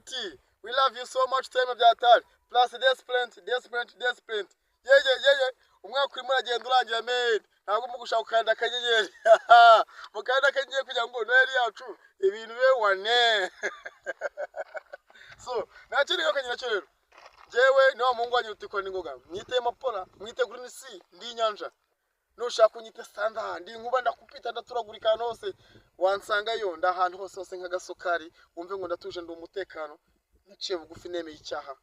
beauty. We love you so much time of that. Plus discipline. Yeah. Umwaka urimo uragenda urangira made. Ntabwo mugushaka ukanda akanyenyeri. Mukanda akanyenyeri kugira ngo Noheli yacu ibintu be wane. So, nakiri yo kanyira cyo rero. Jewe niwa Mungu wanyu utikora ningoga. Mwite mapora, mwite kuri nisi ndi nyanja. Nushaka unyite sanda ndi nkuba ndakupita ndaturagurika hose. Wansanga yo ndahantu hose nk'agasokari. Wumve ngo ndatuje ndi umutekano. Niciye bugufi nemeye icyaha.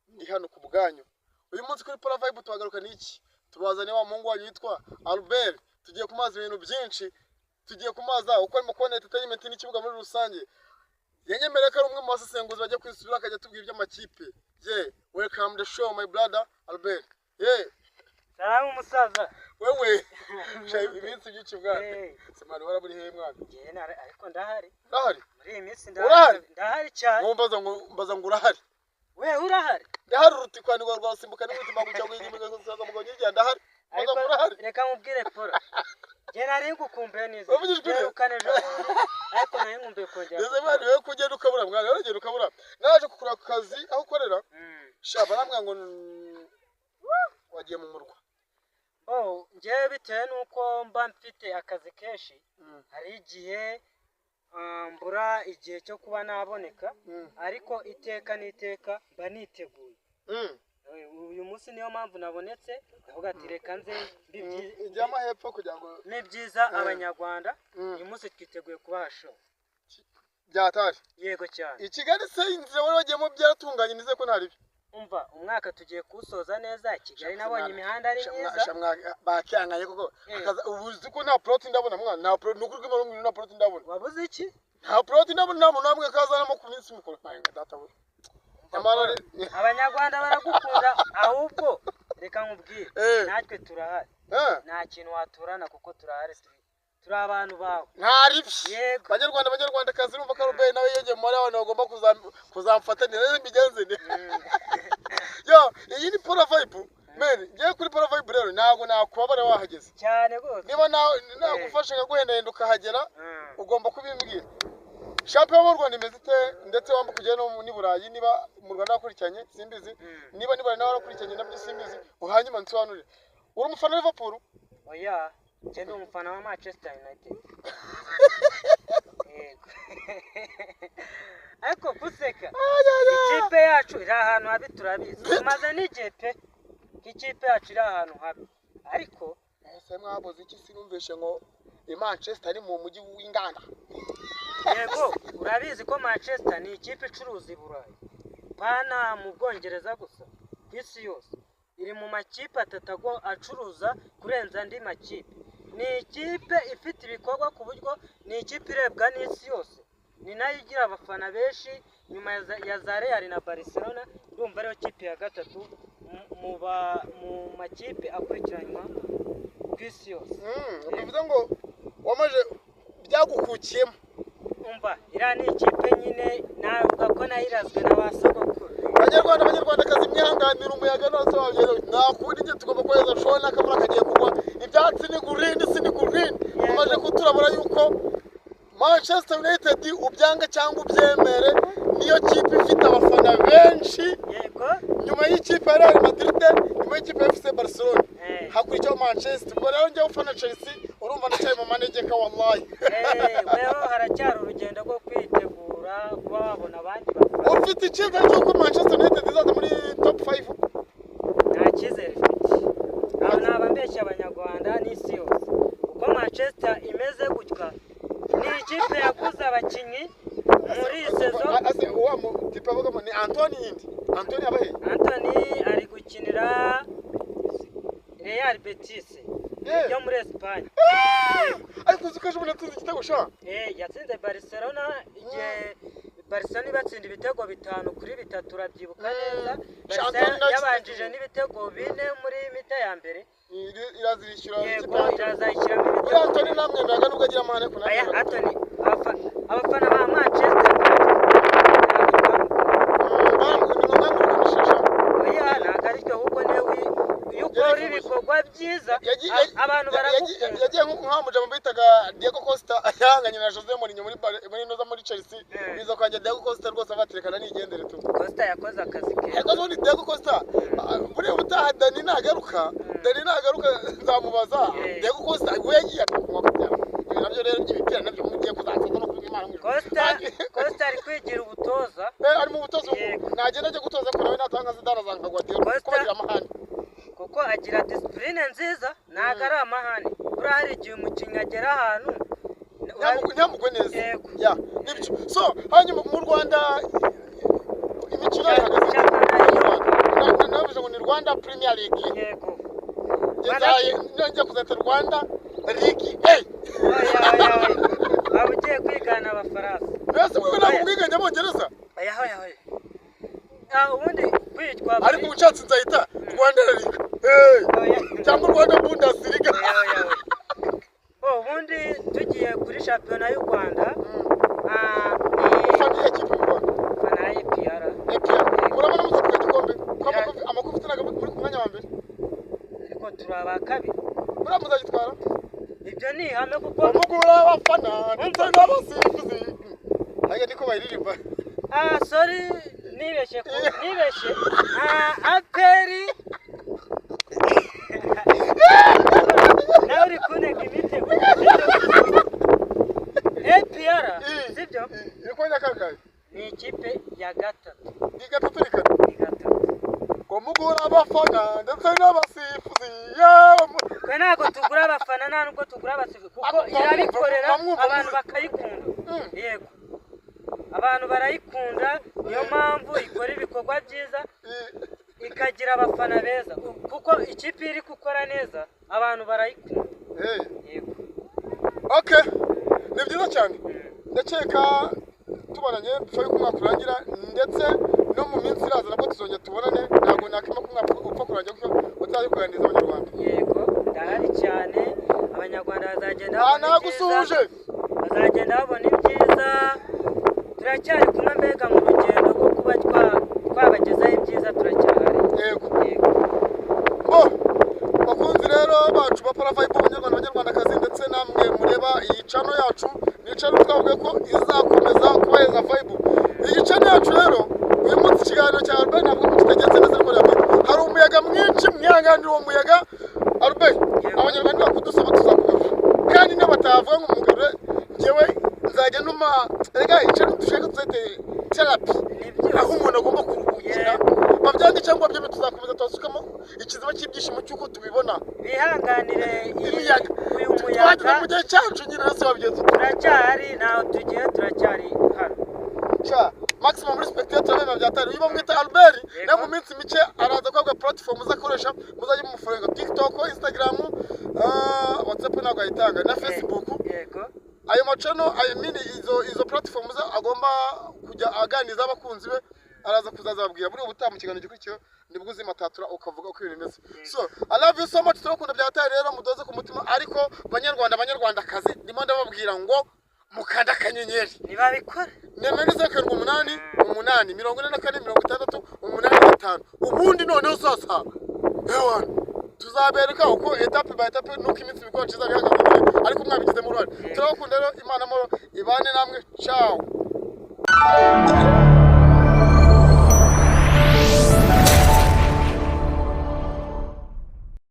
Ndi hano ku bwanyu. Uyu munsi kuri Power Vibe tuhagaruka niki? Tubazane wa Mungu wanyu yitwa Albert. Tugiye kumaza ibintu byinshi. Tugiye kumaza uko arimo kubona entertainment n'ikibuga muri rusange. Yanyemereye ko ari umwe mu basesenguzi bajya kwisubira akajya tubwira iby'amakipe. Welcome the show my brother Albert. Salamu musaza. Wewe ibintu byinshi bwana. Semana wara buri he mwana. Ariko ndahari. Ndahari. Muri iyi minsi ndahari cyane. Mbaza ngo urahari. We urahari. Ndahari uruti kwanirwa rwasimbuka n'umutima gucya gw'igimiga kuzaza mugonye rya ndahari. Mbaza ngo urahari. Reka mubwire Pora. Je nari ngukumbuye neza. Ukanejo. Ariko nari ngumbuye kongera. Neze bari we kugenda ukabura mwana, uragenda ukabura. Naje kukura ku kazi aho ukorera. Shaba namwe ngo wagiye mu murwa. Ngewe bitewe nuko mba mfite akazi kenshi, hari igihe mbura igihe cyo kuba naboneka, ariko iteka n'iteka mba niteguye. Uyu munsi niyo mpamvu nabonetse, ndavuga ati reka nze njyama hepfo kugira ngo ni byiza abanyarwanda, uyu munsi twiteguye kubaha show. Byatari. Yego cyane. I Kigali se inzira wari wagiyemo byaratunganye nize ko ntari byo. Umva umwaka tugiye kusoza neza Kigali nabonye imihanda ari myiza. Bacyanganye koko. Ubuzi ko nta protein ndabona mwana, nta protein n'ukuri ko nta protein ndabona. Wabuze iki? Nta protein ndabona nta muntu namwe kazanamo ku minsi mikuru. Nanga data we. Abanyarwanda baragukunda ahubwo reka nkubwire natwe turahari. Nta kintu waturana kuko turahari turi abantu bawe. Ntari byo. Banyarwanda kazi urumva ko Robert nawe yegeye muri abantu bagomba kuzamfatanira neza mbigenze ne. Yo, iyi ni Power Vibe. Men, ngiye kuri Power Vibe rero ntago nakubabara wahageze. Cyane gose. Niba nagufasha ngaguhendahenda ukahagera ugomba kubimbwira. Champion mu Rwanda imeze ite ndetse wambu kugera no ni Burayi niba mu Rwanda akurikiranye simbizi. Niba nibara nawe akurikiranye nabyo simbizi. Uhanyuma nsobanurire. Uri umufana wa Liverpool? Oya. Ndi umufana wa Manchester United. Ariko kuseka ikipe yacu iri ahantu habi turabizi. Tumaze n'igihe pe ikipe yacu iri ahantu habi. Ariko ese mwaboze iki sinumvishe ngo Manchester ari mu mujyi w'inganda. Yego urabizi ko Manchester ni ikipe icuruza i Burayi. Pana mu Bwongereza gusa. Isi yose iri mu makipe atatago acuruza kurenza andi makipe. Ni ikipe ifite ibikorwa ku buryo ni ikipe irebwa n'isi yose. Ni nayo igira abafana benshi nyuma ya za Real na Barcelona. Ndumva ariyo kipe ya gatatu mu makipe akurikiranywa ku isi yose. Bivuze ngo wamaje byagukukiyemo. Umva iriya ni ikipe nyine navuga ko nayirazwe n'abasogokuru. Abanyarwanda kazi mwihanganira umuyaga nose wabyo nakuri nge tugomba kweza show n'akavura kagiye kugwa. Ibyatsi ni green. Umaje kuturabura yuko Manchester United ubyanga cyangwa ubyemere niyo kipe ifite abafana benshi. Yego. Nyuma y'ikipe ya Real Madrid, nyuma y'ikipe ya FC Barcelona. Hakurikiyeho Manchester. Ubwo rero njye ufana Chelsea urumva ndacyaye mu manegeka wallahi. Weho haracyari urugendo rwo kwitegura kuba wabona abandi bafana. Ufite icyizere cy'uko Manchester United izaza muri top 5? Nta cyizere mfite. Aba naba mbeshya abanyarwanda n'isi yose. Uko Manchester imeze gutya ni ikipe yaguze abakinyi muri sezo. Ase uwa mu tipe avuga ni Anthony yindi. Anthony abahe? Anthony ari gukinira Real Betis yo muri Espagne. Ariko uzukaje ubona tuzi igitego sha. Yatsinze Barcelona igihe Barcelona ibatsinda ibitego 5-3 urabyibuka neza. Barcelona yabanjije n'ibitego 4 muri mita ya mbere. Irazishyura irazayishyira mu bitego. Anthony namwe ndaga nubwo agira amahane ko nawe. Anthony abafana ba Manchester ibikorwa byiza abantu baragukunda. Yagiye nk'umujamu bitaga Diego Costa. yahanganye na Jose Mourinho muri Chelsea biza kwajya Diego Costa rwose abaterekana nigendere tu Costa yakoze akazi ke yakoze ni Diego Costa buri ubutaha Dani nagaruka nzamubaza Diego Costa we yagiye akakwa nabyo rero ibipira nabyo mugiye kuzansaza no kuri Imana Costa ari kwigira ubutoza ari mu butozo nagenda ajya gutoza ko nawe natanga zidara zankagwa Diego ko bagira amahane kuko agira discipline nziza ntago ari amahane buri hari igihe umukinnyi agera ahantu nyamugwe neza ya nibyo so hanyuma mu Rwanda imikino ihagaze navuze ngo ni Rwanda Premier League yego njya kuzata Rwanda League waba ugiye kwigana abafaransa mbese wowe ntabwo mwiganya abongereza ubundi kwitwa ariko ubucatsi nzahita Rwanda League cyangwa Rwanda Bundesliga ubundi tugiye kuri shampiyona y'u Rwanda fani ekipe mu Rwanda fana APR murabona muzatwara igikombe amakofi tunaga muri mwanya wa mbere ariko turaba kabiri muraba muzagitwara ibyo ni ihame kuko umugura abafana ndetse n'abasifuzi haya niko bayiririmba sorry nibeshe aperi nawe uri kunega imitego APR sibyo ikonya kangahe ni ikipe ya gatatu ni gatatu umugura abafana ndetse n'abasifuzi twe ntabwo tugura abafana nta nubwo tugura abasifuzi kuko irabikorera abantu bakayikunda yego abantu barayikunda niyo mpamvu ikora ibikorwa byiza ikagira abafana beza kuko ikipe iri gukora neza abantu barayikunda yego okay ni byiza cyane ndakeka tubonanye bishobora ko umwaka urangira ndetse no mu minsi iraza nabwo tuzongera tubonane ntabwo nakema ko umwaka upfa kurangira kuko utazi kuganiriza abanyarwanda yego ndahari cyane abanyarwanda bazagenda babona ibyiza turacyari kumwe mbega mu rugendo rwo kuba twabagezaho ibyiza turacyahari yego bakunzi rero bacu ba Paravibe abanyarwandakazi ndetse namwe mureba iyi channel yacu ni channel twavuga ko izakomeza kubaheza vibe iyi channel yacu rero uyu munsi ikiganiro cya Albert ntabwo kitagenze neza ariko hari umuyaga mwinshi mwihanganira uwo muyaga Albert abanyarwanda bakudusaba tuzakugarura kandi n'abatavuga ngo umugore ngewe nzajya numa rega icyo dushaka tuzete therapy aho umuntu agomba kuruhukira babyandi cyangwa byo tuzakomeza twasukamo ikiziba cy'ibyishimo cyuko tubibona bihanganire imiyaga uyu muyaga twajya mu gihe cyacu nyine nase wabigeze turacyari naho tugiye turacyari hano maximum respect yatabema byatari uyu bamwita Albert na mu minsi mike araza kwagwa platform uzakoresha muzajye mu mufurenga TikTok Instagram WhatsApp ntabwo ayitanga na Facebook yego ayo macano izo platform agomba kujya aganiza abakunzi be araza kuzazababwira buri ubutaha mu kiganiro gikurikiye nibwo uzimatatura ukavuga uko ibintu bimeze so I love you so much turakunda byatari rero mudoze ku mutima ariko banyarwandakazi ndimo ndababwira ngo mukanda kanyenyeri nibabikora nemene 8 8 44 65 ubundi noneho sasa ewan tuzabereka uko etape by etape nuko iminsi bikora ciza bihagaze ariko mwabigize mu ruhare turabakunda rero Imana mo ibane namwe ciao